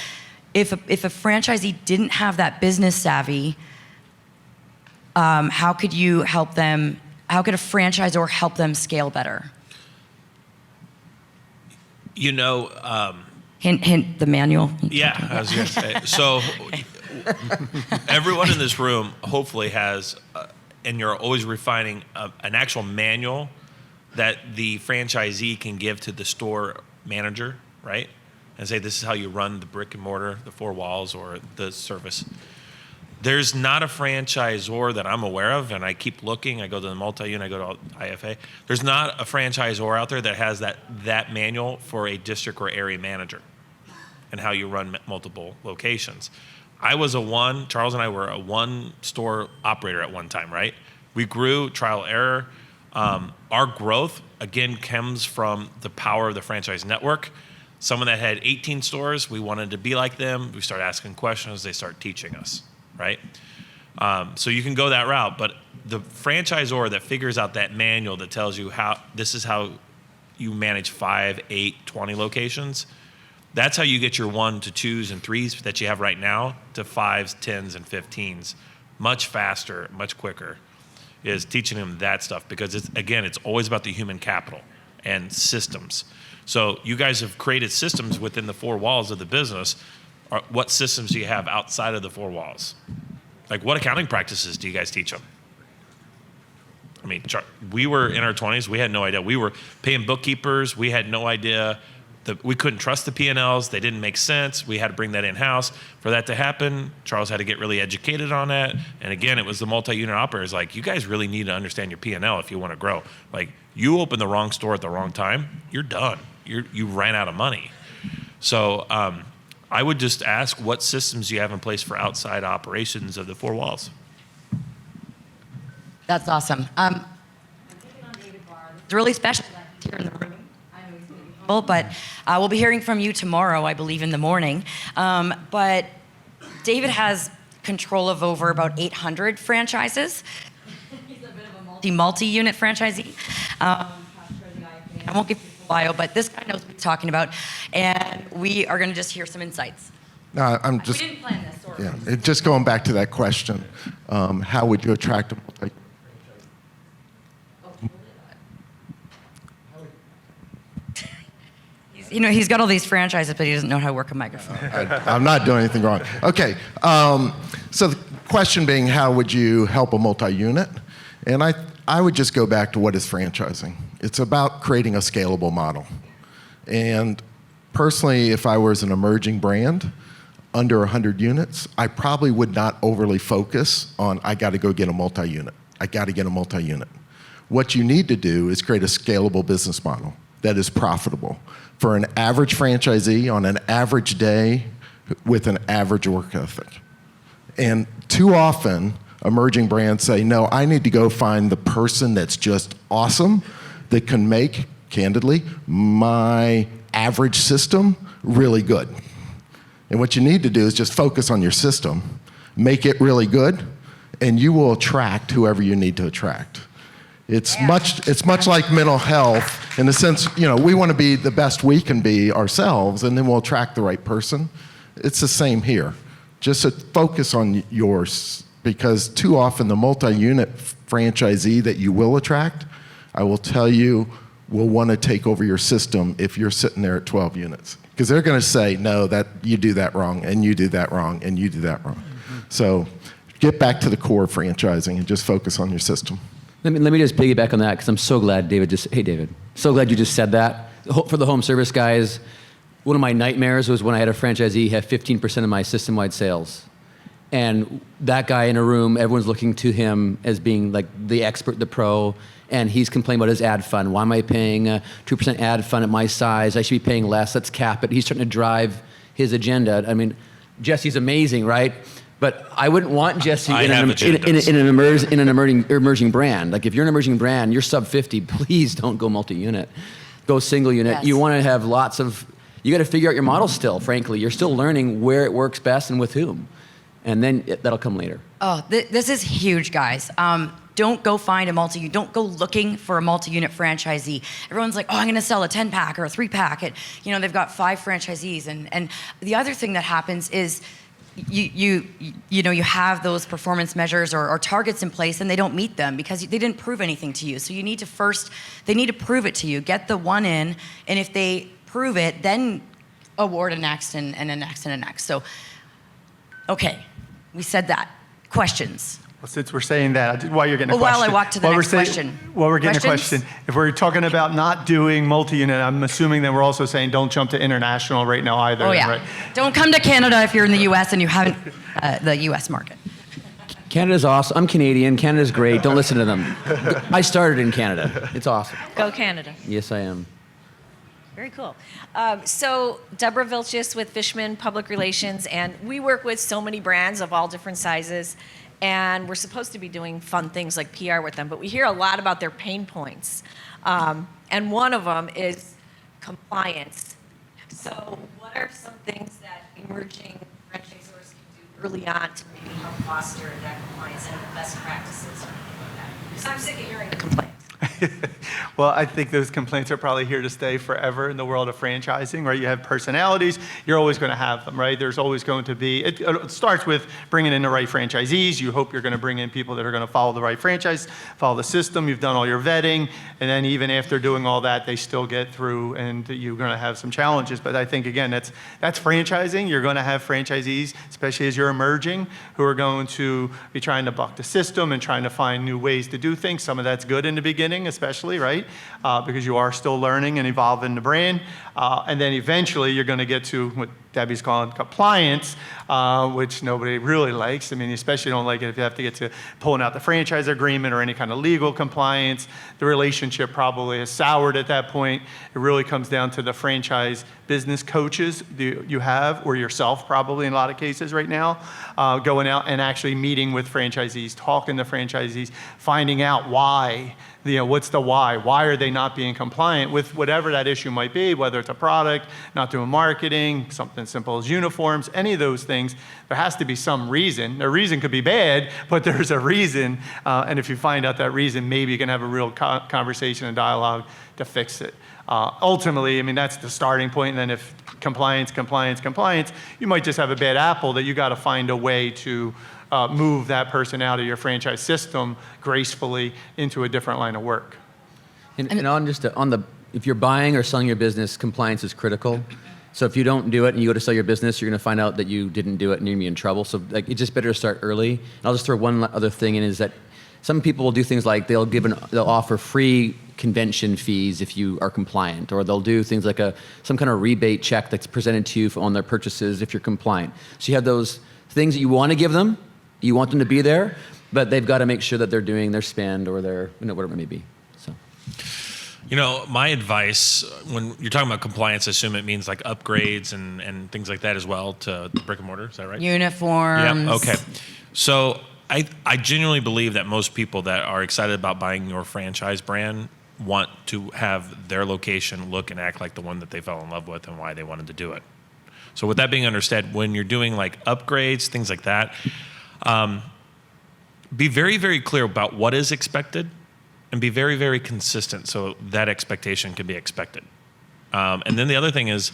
if a franchisee didn't have that business savvy, how could you help them? How could a franchisor help them scale better? Hint the manual. Yeah, I was going to say. So everyone in this room hopefully has, and you're always refining, an actual manual that the franchisee can give to the store manager, right? And say, this is how you run the brick and mortar, the 4 walls, or the service. There's not a franchisor that I'm aware of, and I keep looking. I go to the multi-unit, I go to IFA. There's not a franchisor out there that has that manual for a district or area manager and how you run multiple locations. Charles and I were a 1-store operator at one time, right? We grew, trial error. Our growth, again, comes from the power of the franchise network. Someone that had 18 stores, we wanted to be like them. We start asking questions, they start teaching us, right? So you can go that route, but the franchisor that figures out that manual that tells you this is how you manage 5, 8, 20 locations, that's how you get your 1 to 2s and 3s that you have right now to 5s, 10s, and 15s much faster, much quicker, is teaching them that stuff, because it's always about the human capital and systems. So you guys have created systems within the 4 walls of the business. What systems do you have outside of the 4 walls? Like, what accounting practices do you guys teach them? I mean, we were in our 20s. We had no idea. We were paying bookkeepers. We had no idea. We couldn't trust the P&Ls. They didn't make sense. We had to bring that in-house. For that to happen, Charles had to get really educated on that. And again, it was the multi-unit operators. Like, you guys really need to understand your P&L if you want to grow. Like, you open the wrong store at the wrong time, you're done. You ran out of money. So I would just ask what systems you have in place for outside operations of the 4 walls. That's awesome. I'm taking on David Barr. It's really special that he's here in the room. I know he's going to be humble, but we'll be hearing from you tomorrow, I believe, in the morning. But David has control of over about 800 franchises. He's a bit of a multi-unit franchisee. I won't give you the bio, but this guy knows what he's talking about, and we are going to just hear some insights. I'm just. We didn't plan this, sorry. Yeah, just going back to that question, how would you attract a multi? He's got all these franchises, but he doesn't know how to work a microphone. I'm not doing anything wrong. Okay, so the question being, how would you help a multi-unit? And I would just go back to what is franchising. It's about creating a scalable model. And personally, if I was an emerging brand, under 100 units, I probably would not overly focus on, I got to go get a multi-unit. I got to get a multi-unit. What you need to do is create a scalable business model that is profitable for an average franchisee on an average day with an average work ethic. And too often, emerging brands say, no, I need to go find the person that's just awesome, that can make, candidly, my average system really good. And what you need to do is just focus on your system, make it really good, and you will attract whoever you need to attract. It's much like mental health in the sense, we want to be the best we can be ourselves, and then we'll attract the right person. It's the same here. Just focus on yours, because too often the multi-unit franchisee that you will attract, I will tell you, will want to take over your system if you're sitting there at 12 units. Because they're going to say, no, that you do that wrong, and you do that wrong, and you do that wrong. Mm-hmm. So get back to the core of franchising and just focus on your system. Let me just piggyback on that, because I'm so glad hey David, so glad you just said that. For the home service guys, one of my nightmares was when I had a franchisee have 15% of my system-wide sales. And that guy in a room, everyone's looking to him as being like the expert, the pro, and he's complaining about his ad fund. Why am I paying a 2% ad fund at my size? I should be paying less, let's cap it. He's trying to drive his agenda. I mean, Jesse's amazing, right? But I wouldn't want Jesse in an emerging brand. Like if you're an emerging brand, you're sub 50, please don't go multi-unit. Go single unit. Yes. You want to have you got to figure out your model still, frankly. You're still learning where it works best and with whom. And then that'll come later. Oh, this is huge, guys. Don't go find don't go looking for a multi-unit franchisee. Everyone's like, oh, I'm gonna sell a 10-pack or a 3-pack. They've got 5 franchisees. And the other thing that happens is you have those performance measures or targets in place, and they don't meet them because they didn't prove anything to you. So they need to prove it to you. Get the one in, and if they prove it, then award a next and a next and a next. So, okay, we said that. Questions? Well, since we're saying that, while you're getting a question. While I walk to the next question. While we're getting Questions? a question, if we're talking about not doing multi-unit, I'm assuming that we're also saying don't jump to international right now either. Oh, yeah. Right? Don't come to Canada if you're in the U.S. and you haven't the U.S. market. Canada's awesome. I'm Canadian. Canada's great. Don't listen to them. I started in Canada. It's awesome. Go Canada. Yes, I am. Very cool. So Deborah Vilchis with Fishman Public Relations, and we work with so many brands of all different sizes, and we're supposed to be doing fun things like PR with them, but we hear a lot about their pain points. And one of them is compliance. So what are some things that emerging franchisors can do early on to maybe help foster that compliance and the best practices or anything like that? Because I'm sick of hearing the complaints. Well, I think those complaints are probably here to stay forever in the world of franchising, right? You have personalities, you're always going to have them, right? There's always going to be, it starts with bringing in the right franchisees. You hope you're going to bring in people that are going to follow the right franchise, follow the system. You've done all your vetting. And then even after doing all that, they still get through and you're going to have some challenges. But I think, again, that's franchising. You're going to have franchisees, especially as you're emerging, who are going to be trying to buck the system and trying to find new ways to do things. Some of that's good in the beginning, especially, right? Because you are still learning and evolving the brand. And then eventually you're going to get to what Debbie's calling compliance, which nobody really likes. I mean, especially don't like it if you have to get to pulling out the franchise agreement or any kind of legal compliance. The relationship probably is soured at that point. It really comes down to the franchise business coaches you have, or yourself probably in a lot of cases right now, going out and actually meeting with franchisees, talking to franchisees, finding out why. What's the why? Why are they not being compliant with whatever that issue might be, whether it's a product, not doing marketing, something something simple as uniforms, any of those things, there has to be some reason. The reason could be bad, but there's a reason. And if you find out that reason, maybe you can have a real conversation and dialogue to fix it. Ultimately, I mean, that's the starting point. And then if compliance, you might just have a bad apple that you got to find a way to move that person out of your franchise system gracefully into a different line of work. And if you're buying or selling your business, compliance is critical. So if you don't do it and you go to sell your business, you're going to find out that you didn't do it and you're going to be in trouble. So like, it's just better to start early. And I'll just throw one other thing in, is that some people will do things like they'll offer free convention fees if you are compliant, or they'll do things like some kind of rebate check that's presented to you on their purchases if you're compliant. So you have those things that you want to give them, you want them to be there, but they've got to make sure that they're doing their spend or their, whatever it may be. So. My advice, when you're talking about compliance, I assume it means like upgrades and things like that as well to the brick and mortar. Is that right? Uniforms. Yeah. Okay. So I genuinely believe that most people that are excited about buying your franchise brand want to have their location look and act like the one that they fell in love with and why they wanted to do it. So with that being understood, when you're doing like upgrades, things like that, be very, very clear about what is expected and be very, very consistent so that expectation can be expected. And then the other thing is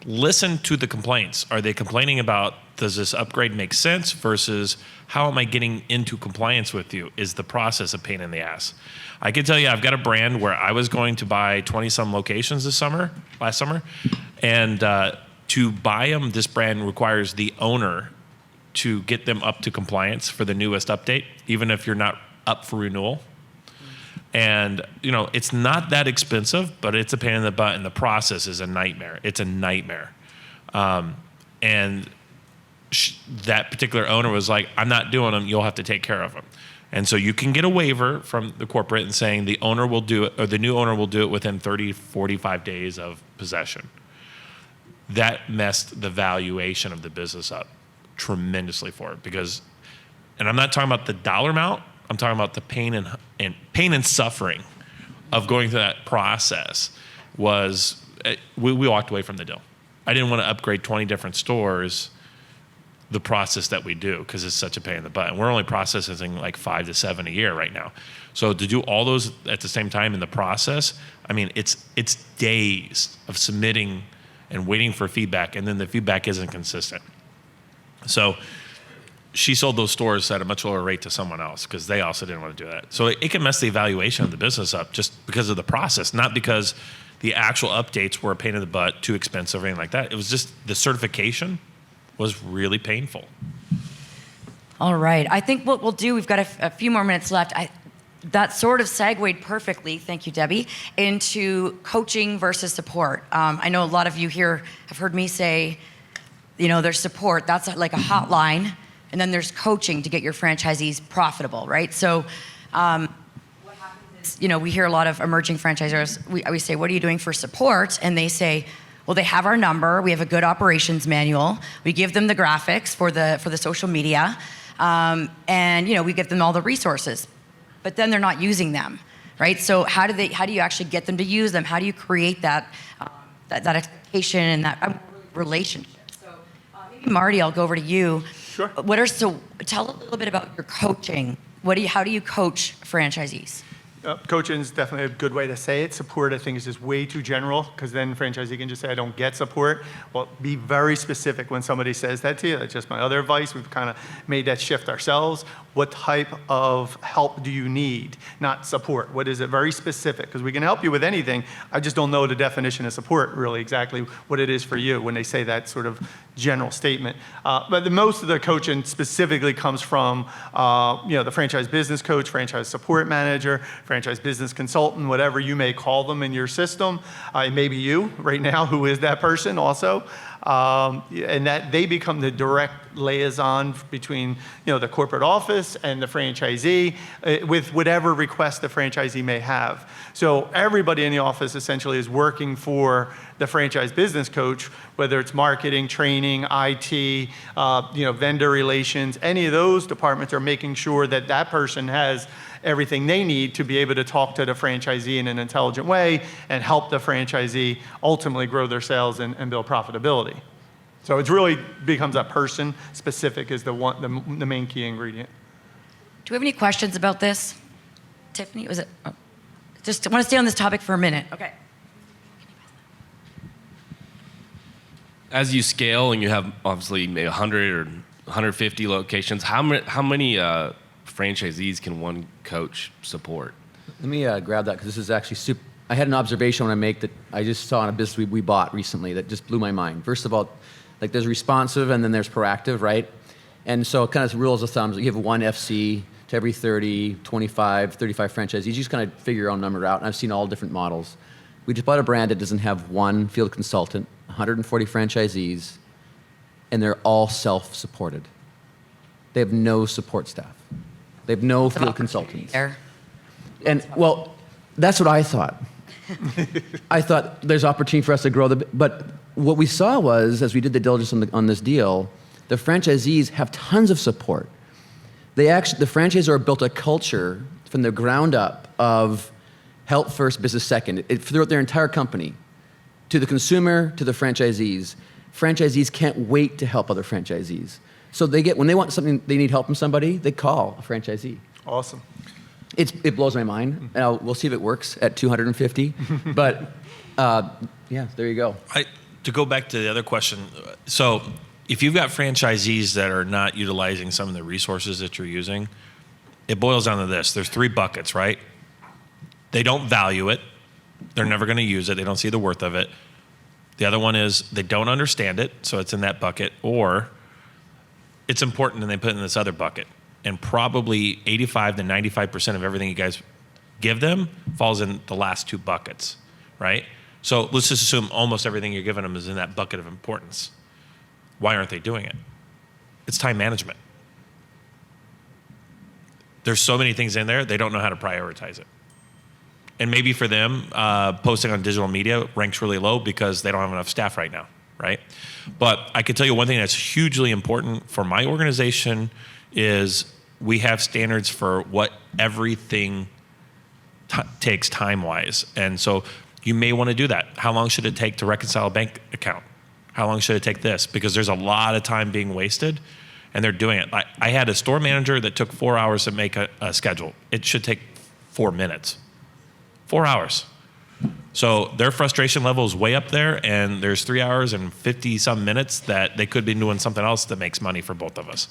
listen to the complaints. Are they complaining about, does this upgrade make sense versus how am I getting into compliance with you? Is the process a pain in the ass? I can tell you I've got a brand where I was going to buy 20-some locations last summer, and to buy them, this brand requires the owner to get them up to compliance for the newest update, even if you're not up for renewal. And, it's not that expensive, but it's a pain in the butt, and the process is a nightmare. It's a nightmare. And that particular owner was like, I'm not doing them. You'll have to take care of them. And so you can get a waiver from the corporate and saying the owner will do it, or the new owner will do it within 30, 45 days of possession. That messed the valuation of the business up tremendously for it because, and I'm not talking about the dollar amount, I'm talking about the pain and suffering of going through that process was, we walked away from the deal. I didn't want to upgrade 20 different stores, the process that we do, because it's such a pain in the butt. And we're only processing like 5 to 7 a year right now. So to do all those at the same time in the process, I mean, it's days of submitting and waiting for feedback, and then the feedback isn't consistent. So she sold those stores at a much lower rate to someone else because they also didn't want to do that. So it can mess the evaluation of the business up just because of the process, not because the actual updates were a pain in the butt, too expensive, or anything like that. It was just the certification was really painful. All right. I think what we'll do, we've got a few more minutes left. That sort of segued perfectly, thank you, Debbie, into coaching versus support. I know a lot of you here have heard me say, there's support. That's like a hotline. And then there's coaching to get your franchisees profitable, right? So what happens is, we hear a lot of emerging franchisors, we say, what are you doing for support? And they say, well, they have our number. We have a good operations manual. We give them the graphics for the social media. And, we give them all the resources. But then they're not using them, right? So how do you actually get them to use them? How do you create that expectation and that relationship? So maybe Marty, I'll go over to you. Sure. Tell a little bit about your coaching. How do you coach franchisees? Coaching is definitely a good way to say it. Support, I think, is just way too general because then franchisee can just say, I don't get support. Well, be very specific when somebody says that to you. That's just my other advice. We've kind of made that shift ourselves. What type of help do you need? Not support. What is it? Very specific because we can help you with anything. I just don't know the definition of support, really, exactly what it is for you when they say that sort of general statement. But most of the coaching specifically comes from the franchise business coach, franchise support manager, franchise business consultant, whatever you may call them in your system. It may be you right now who is that person also. And that they become the direct liaison between the corporate office and the franchisee with whatever request the franchisee may have. So everybody in the office essentially is working for the franchise business coach, whether it's marketing, training, IT, vendor relations, any of those departments are making sure that that person has everything they need to be able to talk to the franchisee in an intelligent way and help the franchisee ultimately grow their sales and build profitability. So it really becomes that person specific is the main key ingredient. Do we have any questions about this? Tiffany, was it? Oh. Just want to stay on this topic for a minute. Okay. As you scale and you have obviously maybe 100 or 150 locations, how many franchisees can one coach support? Let me grab that because this is actually super. I had an observation when I make that I just saw in a business we bought recently that just blew my mind. First of all, like there's responsive and then there's proactive, right? And so kind of rules of thumb, you have one FC to every 30, 25, 35 franchisees. You just kind of figure your own number out. And I've seen all different models. We just bought a brand that doesn't have one field consultant, 140 franchisees, and they're all self-supported. They have no support staff. They have no field consultants. There. And well, that's what I thought. I thought there's opportunity for us to grow but what we saw was, as we did the diligence on this deal, the franchisees have tons of support. The franchisor built a culture from the ground up of help first, business second. Throughout their entire company, to the consumer, to the franchisees. Franchisees can't wait to help other franchisees. So when they want something, they need help from somebody, they call a franchisee. Awesome. It blows my mind. We'll see if it works at 250. But yeah, there you go. To go back to the other question, so if you've got franchisees that are not utilizing some of the resources that you're using, it boils down to this. There's 3 buckets, right? They don't value it. They're never going to use it. They don't see the worth of it. The other one is they don't understand it, so it's in that bucket, or it's important and they put it in this other bucket. And probably 85 to 95% of everything you guys give them falls in the last 2 buckets, right? So let's just assume almost everything you're giving them is in that bucket of importance. Why aren't they doing it? It's time management. There's so many things in there, they don't know how to prioritize it. And maybe for them, posting on digital media ranks really low because they don't have enough staff right now, right? But I can tell you one thing that's hugely important for my organization is we have standards for what everything takes time-wise. And so you may want to do that. How long should it take to reconcile a bank account? How long should it take this? Because there's a lot of time being wasted, and they're doing it. I had a store manager that took 4 hours to make a schedule. It should take 4 minutes. 4 hours. So their frustration level is way up there, and there's 3 hours and 50-some minutes that they could be doing something else that makes money for both of us.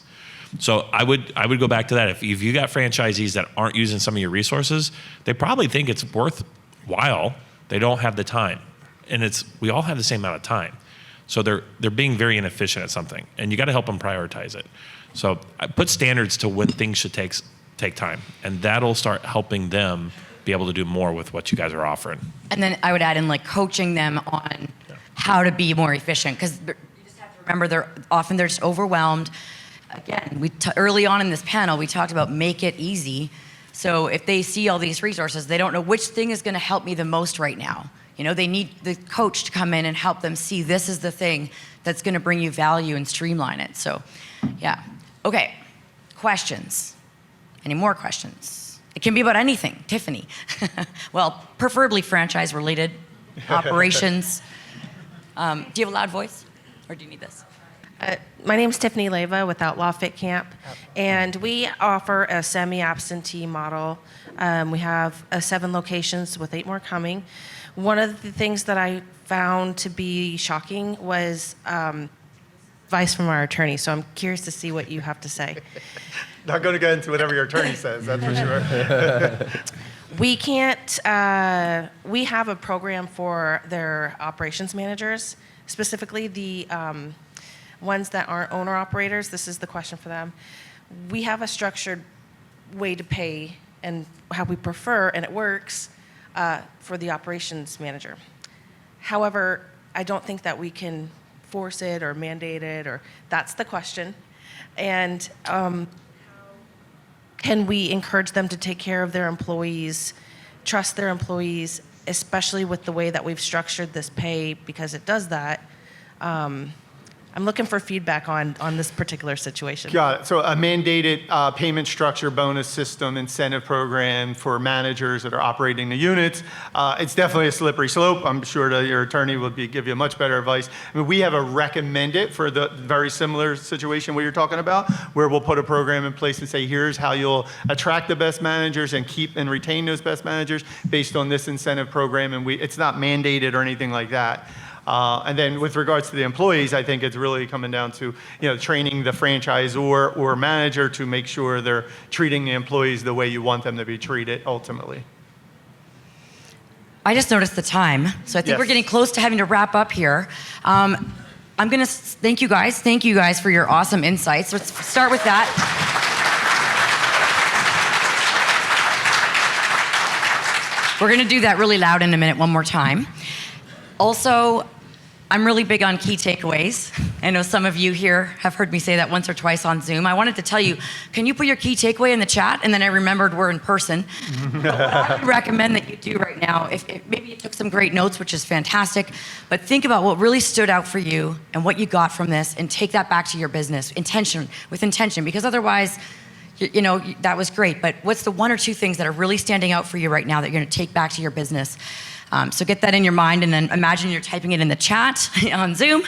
So I would go back to that. If you got franchisees that aren't using some of your resources, they probably think it's worthwhile. They don't have the time, and we all have the same amount of time. So they're being very inefficient at something, and you got to help them prioritize it. So I put standards to when things should take time, and that'll start helping them be able to do more with what you guys are offering. And then I would add in like coaching them on how to be more efficient, because you just have to remember they're just overwhelmed. Again, early on in this panel, we talked about make it easy. So if they see all these resources, they don't know which thing is going to help me the most right now. You know, they need the coach to come in and help them see this is the thing that's going to bring you value and streamline it. So, yeah. Okay. Questions? Any more questions? It can be about anything. Tiffany. Well, preferably franchise-related operations. Do you have a loud voice, or do you need this? My name's Tiffany Leva with Outlaw Fit Camp, and we offer a semi-absentee model. We have 7 locations with 8 more coming. One of the things that I found to be shocking was advice from our attorney, so I'm curious to see what you have to say. Not going to get into whatever your attorney says, that's for sure. We can't, we have a program for their operations managers, specifically the ones that aren't owner-operators. This is the question for them. We have a structured way to pay and how we prefer, and it works, for the operations manager. However, I don't think that we can force it or mandate it, or that's the question. And can we encourage them to take care of their employees, trust their employees, especially with the way that we've structured this pay, because it does that. I'm looking for feedback on this particular situation. Got it. So a mandated payment structure, bonus system, incentive program for managers that are operating the units. It's definitely a slippery slope. I'm sure that your attorney will give you much better advice. I mean, we have a recommended for the very similar situation what you're talking about, where we'll put a program in place and say, here's how you'll attract the best managers and keep and retain those best managers based on this incentive program. And it's not mandated or anything like that. And then with regards to the employees, I think it's really coming down to, training the franchisor or manager to make sure they're treating the employees the way you want them to be treated ultimately. I just noticed the time, so I think we're getting close to having to wrap up here. I'm going to thank you guys. Thank you guys for your awesome insights. Let's start with that. We're going to do that really loud in a minute one more time. Also, I'm really big on key takeaways. I know some of you here have heard me say that once or twice on Zoom. I wanted to tell you, can you put your key takeaway in the chat? And then I remembered we're in person. What I would recommend that you do right now, if maybe you took some great notes, which is fantastic, but think about what really stood out for you and what you got from this and take that back to your business, with intention, because otherwise, that was great, but what's the one or two things that are really standing out for you right now that you're going to take back to your business? So get that in your mind and then imagine you're typing it in the chat on Zoom.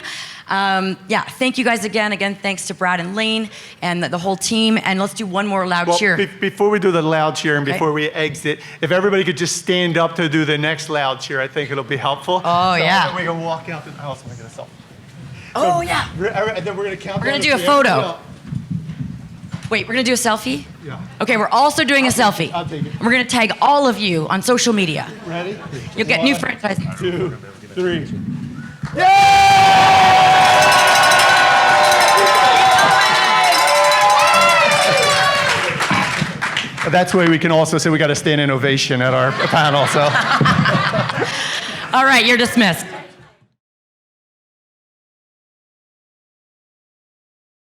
Thank you guys again. Again, thanks to Brad and Lane and the whole team. And let's do one more loud cheer. Before we do the loud cheer and before we exit, if everybody could just stand up to do the next loud cheer, I think it'll be helpful. We can walk out. I also want to get a selfie. And then we're going to count. We're going to do a photo. Wait, we're going to do a selfie? Yeah. Okay, we're also doing a selfie. I'll take it. And we're going to tag all of you on social media. Ready? You'll get new franchises. 2, 3. That's why we can also say we got a standing ovation at our panel. So. All right, you're dismissed.